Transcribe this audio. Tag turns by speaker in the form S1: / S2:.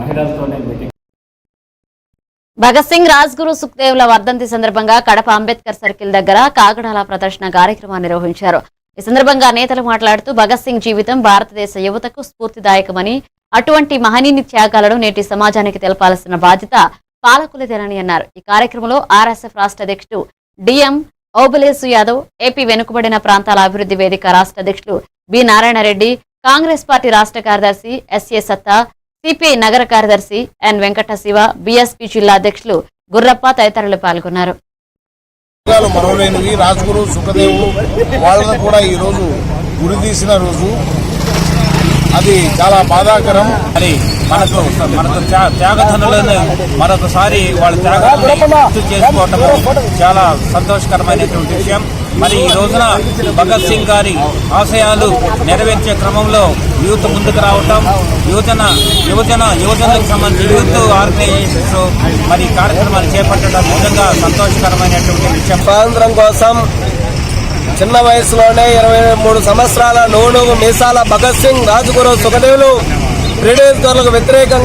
S1: మహిళలతోనే meeting.
S2: Bhagat Singh, Rajguru సుఖ్దేవ్ల వర్ధంతి సందర్భంగా Kadapa Ambedkar circle దగ్గర కాగడాల ప్రదర్శన కార్యక్రమాన్ని నిర్వహించారు. ఈ సందర్భంగా నేతలు మాట్లాడుతూ భగత్ సింగ్ జీవితం భారతదేశ యువతకు స్ఫూర్తిదాయకమని, అటువంటి మహనీయ త్యాగాలను నేటి సమాజానికి తెలపాల్సిన బాధ్యత పాలకులదేనని అన్నారు. ఈ కార్యక్రమంలో ఆర్ఎస్ఎఫ్ రాష్ట్ర అధ్యక్షుడు డిఎం ఓబులేసు యాదవ్, ఏపీ వెనుకబడిన ప్రాంతాల అభివృద్ధి వేదిక రాష్ట్ర అధ్యక్షుడు బి నారాయణరెడ్డి, కాంగ్రెస్ పార్టీ రాష్ట్ర కార్యదర్శి ఎస్ఏ సత్తా, సిపిఐ నగర కార్యదర్శి ఎన్ వెంకట శివ, బీఎస్పీ జిల్లా అధ్యక్షులు గుర్రప్ప తదితరులు పాల్గొన్నారు.
S3: మరోలేనివి రాజ్గురు సుఖదేవు వాళ్ళను కూడా ఈ రోజు గురి తీసిన రోజు, అది చాలా బాధాకరం.
S4: మరి మనకు త్యాగధనులను మరొకసారి వాళ్ళ త్యాగాన్ని గుర్తు చేసుకోవటం చాలా సంతోషకరమైనటువంటి విషయం. మరి ఈ రోజున భగత్ సింగ్ గారి ఆశయాలు నెరవేర్చే క్రమంలో యూత్ ముందుకు రావటం, యువజనులకు సంబంధించి యూత్ ఆర్గనైజేషన్స్ మరి కార్యక్రమాలు చేపట్టడం నిజంగా సంతోషకరమైనటువంటి విషయం.
S3: స్వాతంత్రం కోసం చిన్న వయసులోనే 23 సంవత్సరాల నూనె మీసాల భగత్ సింగ్, రాజ్గురు సుఖదేవులు బ్రిటిష్ వ్యతిరేకంగా